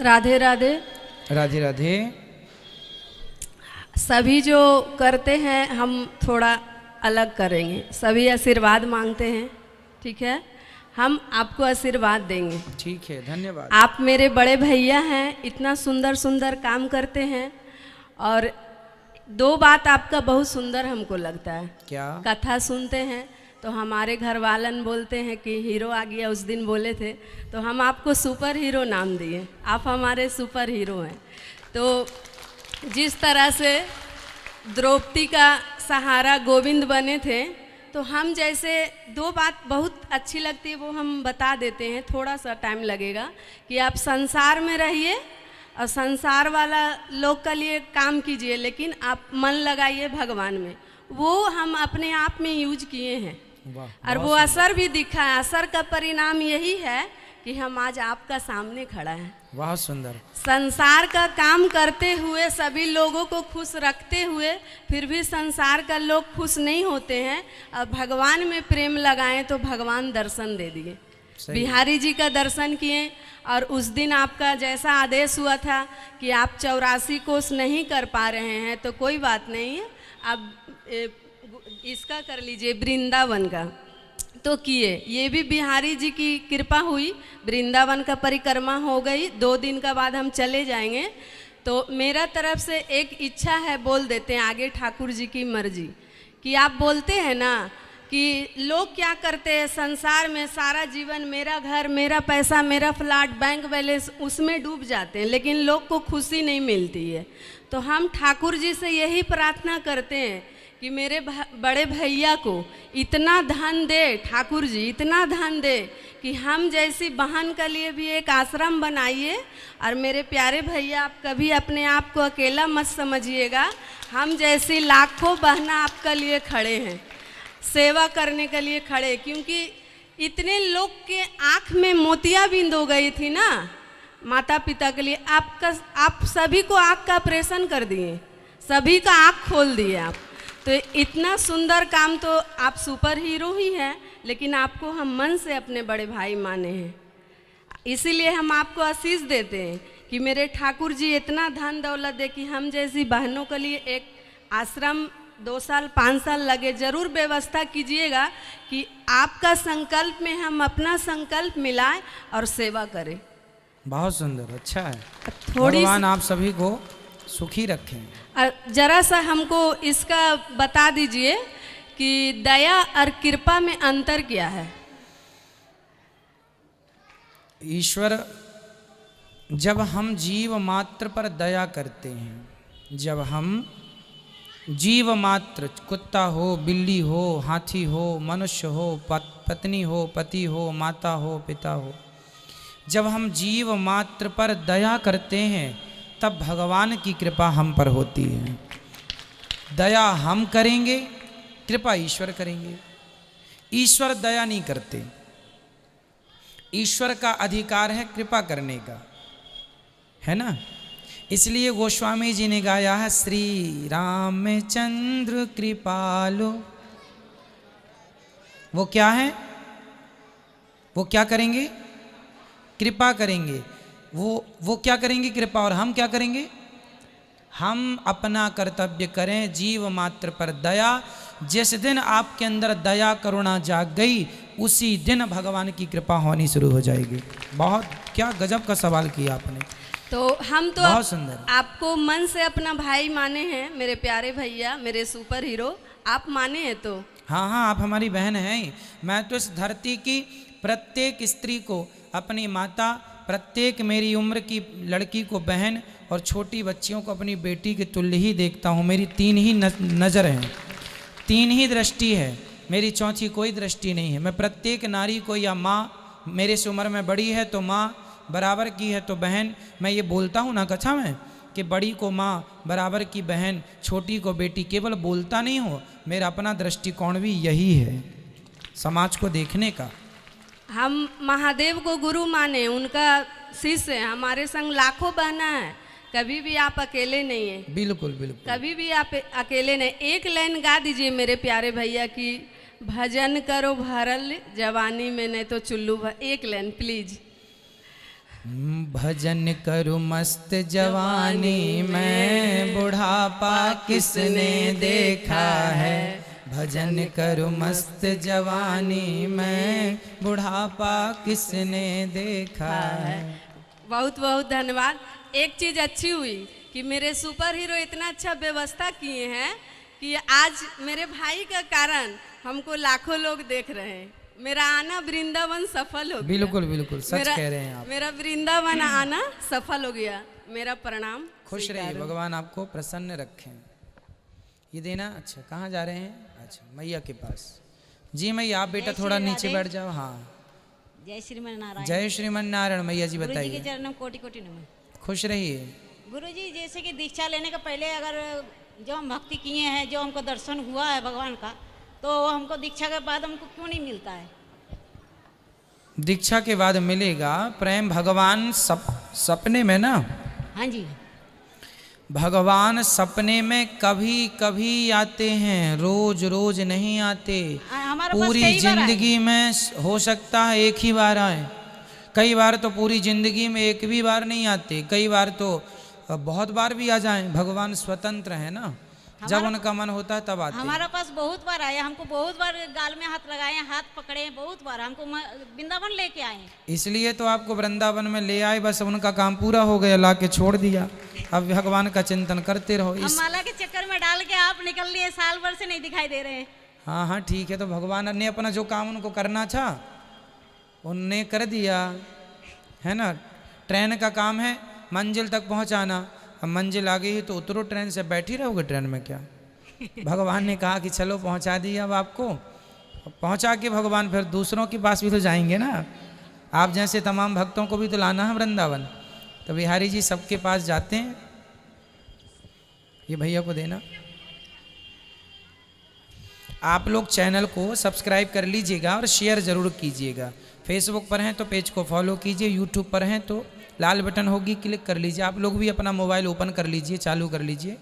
राधे राधे। राधे राधे। सभी जो करते हैं हम थोड़ा अलग करेंगे, सभी आशीर्वाद मांगते हैं, ठीक है? हम आपको आशीर्वाद देंगे। ठीक है, धन्यवाद। आप मेरे बड़े भैया हैं, इतना सुंदर सुंदर काम करते हैं। और दो बात आपका बहुत सुंदर हमको लगता है। क्या? कथा सुनते हैं तो हमारे घर वालन बोलते हैं कि हीरो आ गया, उस दिन बोले थे तो हम आपको सुपर हीरो नाम दिए। आप हमारे सुपर हीरो हैं। तो जिस तरह से द्रौपदी का सहारा गोविंद बने थे, तो हम जैसे दो बात बहुत अच्छी लगती है वो हम बता देते हैं, थोड़ा सा टाइम लगेगा कि आप संसार में रहिए और संसार वाला लोग के लिए काम कीजिए, लेकिन आप मन लगाइए भगवान में। वो हम अपने आप में यूज किए हैं और वो असर भी दिखा है। असर का परिणाम यही है कि हम आज आपका सामने खड़ा है। बहुत सुंदर। संसार का काम करते हुए, सभी लोगों को खुश रखते हुए, फिर भी संसार का लोग खुश नहीं होते हैं। और भगवान में प्रेम लगाएं तो भगवान दर्शन दे दिए। बिहारी जी का दर्शन किए और उस दिन आपका जैसा आदेश हुआ था कि आप 84 कोस नहीं कर पा रहे हैं तो कोई बात नहीं है, अब इसका कर लीजिए वृंदावन का। तो किए, ये भी बिहारी जी की कृपा हुई, वृंदावन का परिक्रमा हो गई। 2 दिन का बाद हम चले जाएंगे। तो मेरा तरफ से एक इच्छा है, बोल देते हैं, आगे ठाकुर जी की मर्जी। कि आप बोलते हैं ना कि लोग क्या करते हैं संसार में, सारा जीवन मेरा घर, मेरा पैसा, मेरा फ्लैट, बैंक बैलेंस, उसमें डूब जाते हैं, लेकिन लोग को खुशी नहीं मिलती है। तो हम ठाकुर जी से यही प्रार्थना करते हैं कि मेरे बड़े भैया को इतना धन दे ठाकुर जी, इतना धन दे कि हम जैसी बहन के लिए भी एक आश्रम बनाइए। और मेरे प्यारे भैया, आप कभी अपने आप को अकेला मत समझिएगा, हम जैसी लाखों बहना आपके लिए खड़े हैं, सेवा करने के लिए खड़े। क्योंकि इतने लोग के आँख में मोतियाबिंद हो गई थी ना माता पिता के लिए। आप सभी को आँख का ऑपरेशन कर दिए, सभी का आँख खोल दिए आप। तो इतना सुंदर काम, तो आप सुपर हीरो ही हैं, लेकिन आपको हम मन से अपने बड़े भाई माने हैं। इसीलिए हम आपको आशीष देते हैं कि मेरे ठाकुर जी इतना धन दौलत दे कि हम जैसी बहनों के लिए एक आश्रम 2 साल 5 साल लगे, ज़रूर व्यवस्था कीजिएगा कि आपका संकल्प में हम अपना संकल्प मिलाएं और सेवा करें। बहुत सुंदर, अच्छा है। भगवान आप सभी को सुखी रखें। जरा सा हमको इसका बता दीजिए कि दया और कृपा में अंतर क्या है? ईश्वर, जब हम जीव मात्र पर दया करते हैं, जब हम जीव मात्र, कुत्ता हो, बिल्ली हो, हाथी हो, मनुष्य हो, पत्नी हो, पति हो, माता हो, पिता हो, जब हम जीव मात्र पर दया करते हैं तब भगवान की कृपा हम पर होती है। दया हम करेंगे, कृपा ईश्वर करेंगे। ईश्वर दया नहीं करते, ईश्वर का अधिकार है कृपा करने का, है ना? इसलिए गोस्वामी जी ने गाया है, श्री रामचंद्र कृपालो। वो क्या है? वो क्या करेंगे? कृपा करेंगे। वो क्या करेंगे? कृपा। और हम क्या करेंगे? हम अपना कर्तव्य करें, जीव मात्र पर दया। जिस दिन आपके अंदर दया करुणा जाग गई, उसी दिन भगवान की कृपा होनी शुरू हो जाएगी। बहुत क्या गजब का सवाल किया आपने। तो हम तो बहुत सुंदर। आपको मन से अपना भाई माने हैं, मेरे प्यारे भैया, मेरे सुपर हीरो। आप माने हैं तो? हाँ हाँ, आप हमारी बहन हैं। मैं तो इस धरती की प्रत्येक स्त्री को अपनी माता, प्रत्येक मेरी उम्र की लड़की को बहन और छोटी बच्चियों को अपनी बेटी के तुल्य ही देखता हूँ। मेरी 3 ही नज़र हैं, 3 ही दृष्टि है, मेरी चौथी कोई दृष्टि नहीं है। मैं प्रत्येक नारी को, या माँ मेरे से उम्र में बड़ी है तो माँ, बराबर की है तो बहन। मैं ये बोलता हूँ ना कथा में कि बड़ी को माँ, बराबर की बहन, छोटी को बेटी। केवल बोलता नहीं हो, मेरा अपना दृष्टिकोण भी यही है समाज को देखने का। हम महादेव को गुरु माने, उनका शिष्य है। हमारे संग लाखों बहना है, कभी भी आप अकेले नहीं हैं। बिल्कुल बिल्कुल, कभी भी आप अकेले नहीं। एक लाइन गा दीजिए मेरे प्यारे भैया की, भजन करो भरल जवानी में, नहीं तो चुल्लू एक लाइन प्लीज। भजन करूँ मस्त जवानी में, बुढ़ापा किसने देखा है। भजन करूँ मस्त जवानी में, बुढ़ापा किसने देखा है। बहुत बहुत धन्यवाद। एक चीज़ अच्छी हुई कि मेरे सुपर हीरो इतना अच्छा व्यवस्था किए हैं कि आज मेरे भाई का कारण हमको लाखों लोग देख रहे हैं। मेरा आना वृंदावन सफल हो गया। बिल्कुल बिल्कुल सच कह रहे हैं आप। मेरा वृंदावन आना सफल हो गया। मेरा प्रणाम। खुश रहिए, भगवान आपको प्रसन्न रखें। ये देना। अच्छा, कहाँ जा रहे हैं? अच्छा, मैया के पास। जी मैया, आप बेटा थोड़ा नीचे बैठ जाओ। हाँ, जय श्रीमन नारायण। जय श्रीमन नारायण। मैया जी गुरु जी के बताइए। चरणों में कोटि कोटि नमन। खुश रहिए। गुरु जी, जैसे कि दीक्षा लेने के पहले अगर जो हम भक्ति किए हैं, जो हमको दर्शन हुआ है भगवान का, तो हमको दीक्षा के बाद हमको क्यों नहीं मिलता है? दीक्षा के बाद मिलेगा प्रेम। भगवान सपने में ना, हाँ जी, भगवान सपने में कभी कभी आते हैं, रोज रोज नहीं आते। हमारे पास पूरी कई बार आए। जिंदगी में हो सकता है एक ही बार आए, कई बार तो पूरी जिंदगी में एक भी बार नहीं आते, कई बार तो बहुत बार भी आ जाएं। भगवान स्वतंत्र है ना, जब उनका मन होता है तब आते हैं। हमारा पास बहुत बार आए, हमको बहुत बार गाल में हाथ लगाए, हाथ पकड़े, बहुत बार हमको वृंदावन लेके आए। इसलिए तो आपको वृंदावन में ले आए, बस उनका काम पूरा हो गया, ला के छोड़ दिया। अब भगवान का चिंतन करते रहो। हम माला के चक्कर में डाल के आप निकल लिए, साल भर से नहीं दिखाई दे रहे हैं। हाँ हाँ ठीक है, तो भगवान ने अपना जो काम उनको करना था उनने कर दिया है ना। ट्रेन का काम है मंजिल तक पहुंचाना। अब मंजिल आ गई है तो उतरो ट्रेन से, बैठी रहोगे ट्रेन में क्या? भगवान ने कहा कि चलो पहुंचा दिया अब आपको। पहुंचा के भगवान फिर दूसरों के पास भी तो जाएंगे ना। आप जैसे तमाम भक्तों को भी तो लाना है वृंदावन। तो बिहारी जी सबके पास जाते हैं। ये भैया को देना। आप लोग चैनल को सब्सक्राइब कर लीजिएगा और शेयर ज़रूर कीजिएगा। फेसबुक पर हैं तो पेज को फॉलो कीजिए, यूट्यूब पर हैं तो लाल बटन होगी, क्लिक कर लीजिए। आप लोग भी अपना मोबाइल ओपन कर लीजिए, चालू कर लीजिए।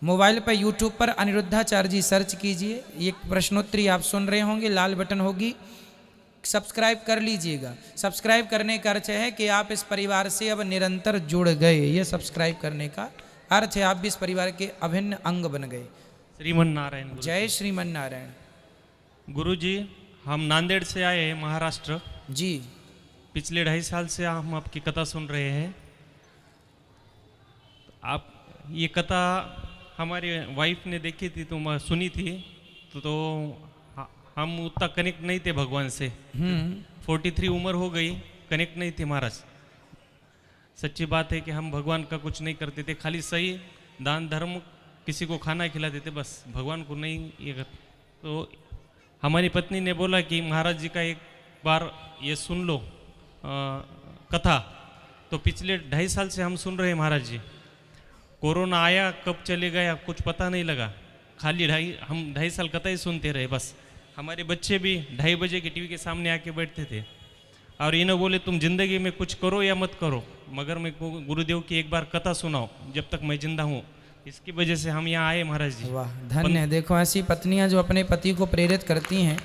मोबाइल पर यूट्यूब पर अनिरुद्धाचार्य जी सर्च कीजिए। ये प्रश्नोत्तरी आप सुन रहे होंगे, लाल बटन होगी, सब्सक्राइब कर लीजिएगा। सब्सक्राइब करने का अर्थ है कि आप इस परिवार से अब निरंतर जुड़ गए। ये सब्सक्राइब करने का अर्थ है आप भी इस परिवार के अभिन्न अंग बन गए। श्रीमन नारायण। जय श्रीमन नारायण। गुरु जी, हम नांदेड़ से आए हैं, महाराष्ट्र। जी, पिछले 2.5 साल से हम आपकी कथा सुन रहे हैं। आप ये कथा हमारी वाइफ ने देखी थी तो सुनी थी, तो हम उतना कनेक्ट नहीं थे भगवान से। 43 उम्र हो गई, कनेक्ट नहीं थे महाराज। सच्ची बात है कि हम भगवान का कुछ नहीं करते थे, खाली सही दान धर्म, किसी को खाना खिलाते थे, बस भगवान को नहीं ये कर। तो हमारी पत्नी ने बोला कि महाराज जी का एक बार ये सुन लो कथा। तो पिछले 2.5 साल से हम सुन रहे हैं महाराज जी। कोरोना आया, कब चले गया कुछ पता नहीं लगा, खाली हम 2.5 साल कथा ही सुनते रहे बस। हमारे बच्चे भी 2:30 बजे के टीवी के सामने आके बैठते थे और इन्हें बोले तुम जिंदगी में कुछ करो या मत करो, मगर मैं गुरुदेव की एक बार कथा सुनाओ जब तक मैं जिंदा हूँ। इसकी वजह से हम यहाँ आए महाराज जी। वाह, धन्य है। देखो ऐसी पत्नियां जो अपने पति को प्रेरित करती हैं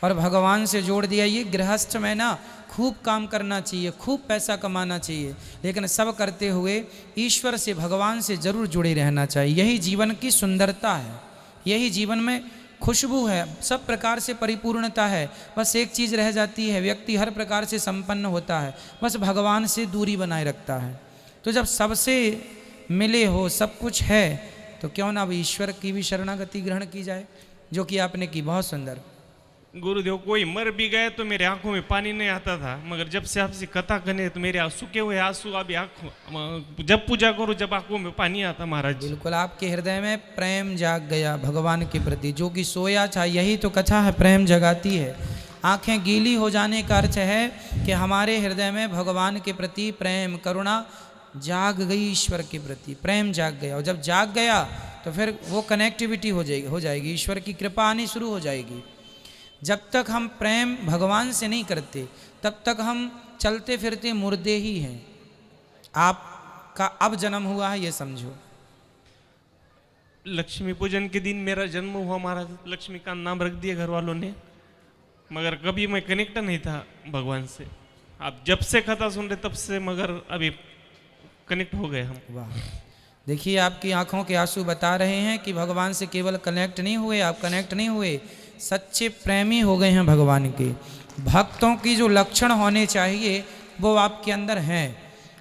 और भगवान से जोड़ दिया। ये गृहस्थ में ना खूब काम करना चाहिए, खूब पैसा कमाना चाहिए, लेकिन सब करते हुए ईश्वर से, भगवान से जरूर जुड़े रहना चाहिए। यही जीवन की सुंदरता है, यही जीवन में खुशबू है, सब प्रकार से परिपूर्णता है। बस एक चीज़ रह जाती है, व्यक्ति हर प्रकार से संपन्न होता है, बस भगवान से दूरी बनाए रखता है। तो जब सबसे मिले हो, सब कुछ है, तो क्यों ना अब ईश्वर की भी शरणागति ग्रहण की जाए, जो कि आपने की। बहुत सुंदर। गुरुदेव, कोई मर भी गए तो मेरे आंखों में पानी नहीं आता था, मगर जब से आपसे कथा करने तो मेरे सूखे हुए आंसू अभी आंखों, जब पूजा करो जब आंखों में पानी आता महाराज। बिल्कुल, आपके हृदय में प्रेम जाग गया भगवान के प्रति, जो कि सोया था। यही तो कथा है, प्रेम जगाती है। आंखें गीली हो जाने का अर्थ है कि हमारे हृदय में भगवान के प्रति प्रेम, करुणा जाग गई, ईश्वर के प्रति प्रेम जाग गया। और जब जाग गया तो फिर वो कनेक्टिविटी हो जाएगी, ईश्वर की कृपा आनी शुरू हो जाएगी। जब तक हम प्रेम भगवान से नहीं करते तब तक हम चलते फिरते मुर्दे ही हैं। आपका अब जन्म हुआ है ये समझो। लक्ष्मी पूजन के दिन मेरा जन्म हुआ महाराज, लक्ष्मी का नाम रख दिया घर वालों ने, मगर कभी मैं कनेक्ट नहीं था भगवान से। अब जब से कथा सुन रहे तब से मगर अभी कनेक्ट हो गए हम। वाह, देखिए आपकी आंखों के आंसू बता रहे हैं कि भगवान से केवल कनेक्ट नहीं हुए, आप कनेक्ट नहीं हुए, सच्चे प्रेमी हो गए हैं भगवान के। भक्तों की जो लक्षण होने चाहिए वो आपके अंदर हैं,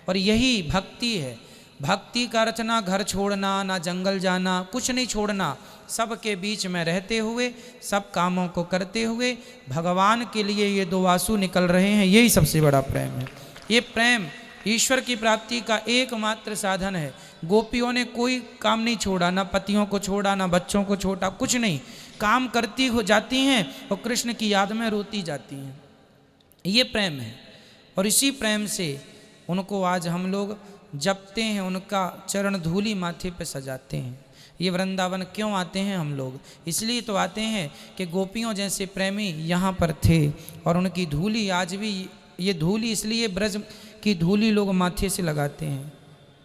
और यही भक्ति है। भक्ति का अर्थ ना घर छोड़ना, ना जंगल जाना, कुछ नहीं छोड़ना, सबके बीच में रहते हुए, सब कामों को करते हुए भगवान के लिए ये दो आंसू निकल रहे हैं, यही सबसे बड़ा प्रेम है। ये प्रेम ईश्वर की प्राप्ति का एकमात्र साधन है। गोपियों ने कोई काम नहीं छोड़ा, ना पतियों को छोड़ा, ना बच्चों को छोड़ा, कुछ नहीं, काम करती हो जाती हैं और कृष्ण की याद में रोती जाती हैं। ये प्रेम है, और इसी प्रेम से उनको आज हम लोग जपते हैं, उनका चरण धूली माथे पे सजाते हैं। ये वृंदावन क्यों आते हैं हम लोग? इसलिए तो आते हैं कि गोपियों जैसे प्रेमी यहाँ पर थे, और उनकी धूली आज भी, ये धूली इसलिए ब्रज की धूली लोग माथे से लगाते हैं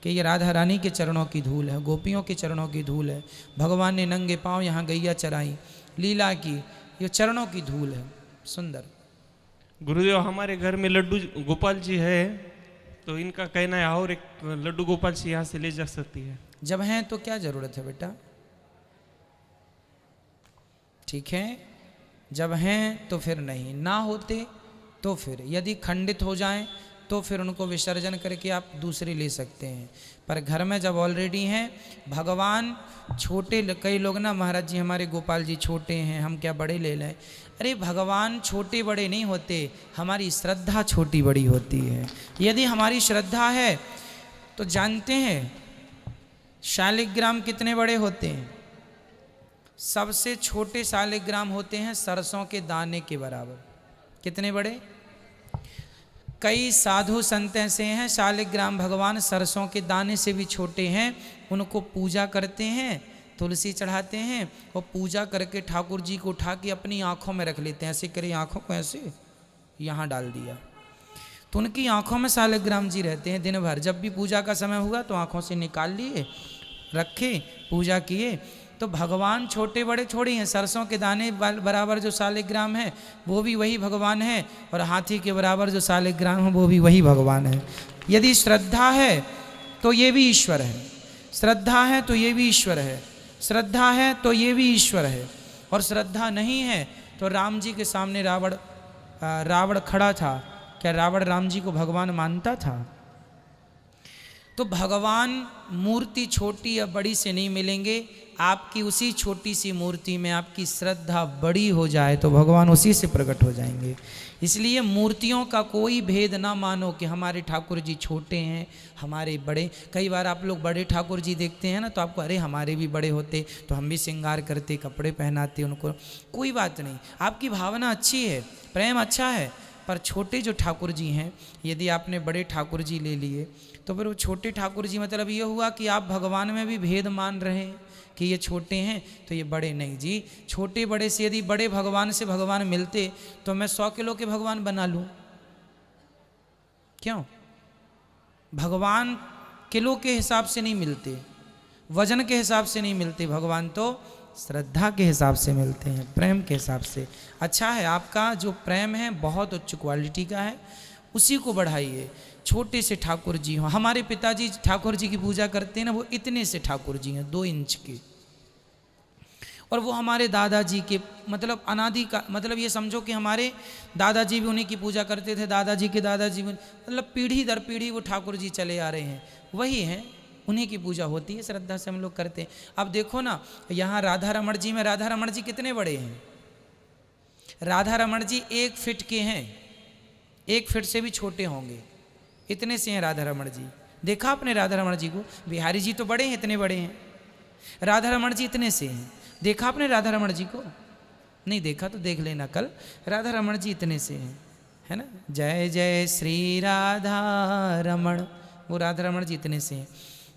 कि ये राधा रानी के चरणों की धूल है, गोपियों के चरणों की धूल है। भगवान ने नंगे पांव यहाँ गैया चराई, लीला की, ये चरणों की धूल है। सुंदर। गुरुदेव, हमारे घर में लड्डू गोपाल जी है, तो इनका कहना है और एक लड्डू गोपाल जी यहाँ से ले जा सकती है। जब हैं तो क्या जरूरत है बेटा? ठीक है, जब हैं तो फिर नहीं, ना होते तो फिर यदि खंडित हो जाएं तो फिर उनको विसर्जन करके आप दूसरे ले सकते हैं। पर घर में जब ऑलरेडी हैं, भगवान छोटे, कई लोग ना महाराज जी हमारे गोपाल जी छोटे हैं, हम क्या बड़े ले लें? अरे भगवान छोटे बड़े नहीं होते, हमारी श्रद्धा छोटी बड़ी होती है। यदि हमारी श्रद्धा है तो जानते हैं शालिग्राम कितने बड़े होते हैं? सबसे छोटे शालिग्राम होते हैं सरसों के दाने के बराबर। कितने बड़े? कई साधु संत ऐसे हैं, शालिग्राम भगवान सरसों के दाने से भी छोटे हैं, उनको पूजा करते हैं, तुलसी चढ़ाते हैं, और पूजा करके ठाकुर जी को उठा के अपनी आंखों में रख लेते हैं। ऐसे करे आंखों को, ऐसे यहाँ डाल दिया, तो उनकी आंखों में शालिग्राम जी रहते हैं दिन भर। जब भी पूजा का समय हुआ तो आंखों से निकाल लिए, रखे, पूजा किए। तो भगवान छोटे बड़े छोड़े हैं, सरसों के दाने बराबर जो शालिग्राम है वो भी वही भगवान है, और हाथी के बराबर जो शालिग्राम है वो भी वही भगवान है। यदि श्रद्धा है तो ये भी ईश्वर है, श्रद्धा है तो ये भी ईश्वर है, श्रद्धा है तो ये भी ईश्वर है, और श्रद्धा नहीं है तो राम जी के सामने रावण खड़ा था, क्या रावण राम जी को भगवान मानता था? तो भगवान मूर्ति छोटी या बड़ी से नहीं मिलेंगे, आपकी उसी छोटी सी मूर्ति में आपकी श्रद्धा बड़ी हो जाए तो भगवान उसी से प्रकट हो जाएंगे। इसलिए मूर्तियों का कोई भेद ना मानो कि हमारे ठाकुर जी छोटे हैं, हमारे बड़े। कई बार आप लोग बड़े ठाकुर जी देखते हैं ना, तो आपको अरे हमारे भी बड़े होते तो हम भी श्रृंगार करते, कपड़े पहनाते उनको। कोई बात नहीं, आपकी भावना अच्छी है, प्रेम अच्छा है, पर छोटे जो ठाकुर जी हैं, यदि आपने बड़े ठाकुर जी ले लिए तो फिर वो छोटे ठाकुर जी, मतलब ये हुआ कि आप भगवान में भी भेद मान रहे हैं कि ये छोटे हैं तो ये बड़े नहीं। जी, छोटे बड़े से यदि बड़े भगवान से भगवान मिलते तो मैं 100 किलो के भगवान बना लूं, क्यों? भगवान किलो के हिसाब से नहीं मिलते, वजन के हिसाब से नहीं मिलते, भगवान तो श्रद्धा के हिसाब से मिलते हैं, प्रेम के हिसाब से। अच्छा है, आपका जो प्रेम है बहुत उच्च क्वालिटी का है, उसी को बढ़ाइए। छोटे से ठाकुर जी हों, हमारे पिताजी ठाकुर जी की पूजा करते हैं ना, वो इतने से ठाकुर जी हैं, 2 इंच के, और वो हमारे दादाजी के, मतलब अनादि का, मतलब ये समझो कि हमारे दादाजी भी उन्हीं की पूजा करते थे, दादाजी के दादाजी भी, मतलब पीढ़ी दर पीढ़ी वो ठाकुर जी चले आ रहे हैं, वही हैं, उन्हीं की पूजा होती है, श्रद्धा से हम लोग करते हैं। अब देखो ना, यहाँ राधा रमण जी में, राधा रमण जी कितने बड़े हैं? राधा रमण जी 1 फीट के हैं, 1 फीट से भी छोटे होंगे, इतने से हैं राधा रमण जी। देखा आपने राधा रमण जी को? बिहारी जी तो बड़े हैं, इतने बड़े हैं, राधा रमण जी इतने से हैं। देखा आपने राधा रमण जी को? नहीं देखा तो देख लेना कल, राधा रमण जी इतने से हैं, है ना? जय जय श्री राधा रमण, वो राधा रमण जी इतने से हैं।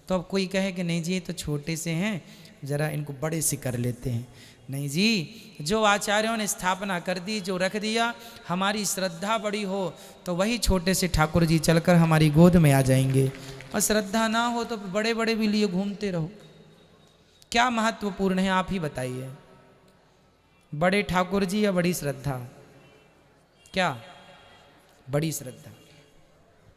तो अब कोई कहे कि नहीं जी ये तो छोटे से हैं, जरा इनको बड़े से कर लेते हैं। नहीं जी, जो आचार्यों ने स्थापना कर दी, जो रख दिया, हमारी श्रद्धा बड़ी हो तो वही छोटे से ठाकुर जी चलकर हमारी गोद में आ जाएंगे, और श्रद्धा ना हो तो बड़े बड़े भी लिए घूमते रहो। क्या महत्वपूर्ण है आप ही बताइए, बड़े ठाकुर जी या बड़ी श्रद्धा? क्या? बड़ी श्रद्धा।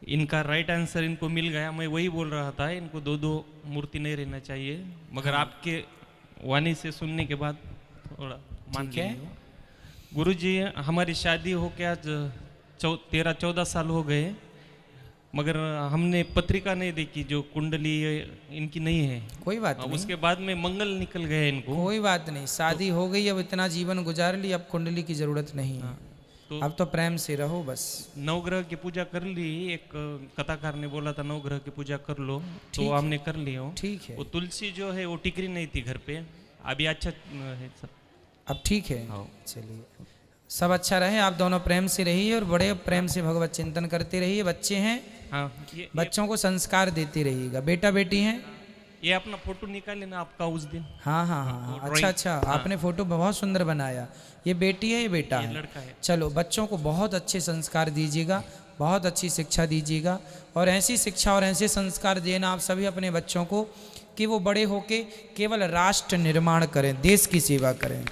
इनका राइट आंसर इनको मिल गया। मैं वही बोल रहा था, इनको दो दो मूर्ति नहीं रहना चाहिए, मगर आपके वाणी से सुनने के बाद थोड़ा मान ठीक है। लिया। गुरुजी, हमारी शादी हो के आज 13-14 साल हो गए, मगर हमने पत्रिका नहीं देखी, जो कुंडली इनकी नहीं है। कोई बात नहीं, उसके बाद में मंगल निकल गया इनको। कोई बात नहीं, शादी हो गई, अब इतना जीवन गुजार ली, अब कुंडली की जरूरत नहीं है। तो अब तो प्रेम से रहो बस। नवग्रह की पूजा कर ली, एक कथाकार ने बोला था नवग्रह की पूजा कर लो, तो हमने कर ली हो। ठीक है, वो तुलसी जो है वो टिकरी नहीं थी घर पे, अभी अच्छा है सब। अब ठीक है। हाँ। चलिए, सब अच्छा रहे, आप दोनों प्रेम से रहिए और बड़े प्रेम से भगवत चिंतन करते रहिए। बच्चे हैं, हाँ, बच्चों को संस्कार देते रहिएगा। बेटा बेटी हैं? ये अपना फोटो निकाले ना आपका उस दिन। हाँ हाँ हाँ, वो अच्छा drawing- अच्छा, हाँ। आपने फोटो बहुत सुंदर बनाया। ये बेटी है, ये बेटा ये है? लड़का है। चलो, बच्चों को बहुत अच्छे संस्कार दीजिएगा, बहुत अच्छी शिक्षा दीजिएगा, और ऐसी शिक्षा और ऐसे संस्कार देना आप सभी अपने बच्चों को कि वो बड़े होके केवल राष्ट्र निर्माण करें, देश की सेवा करें।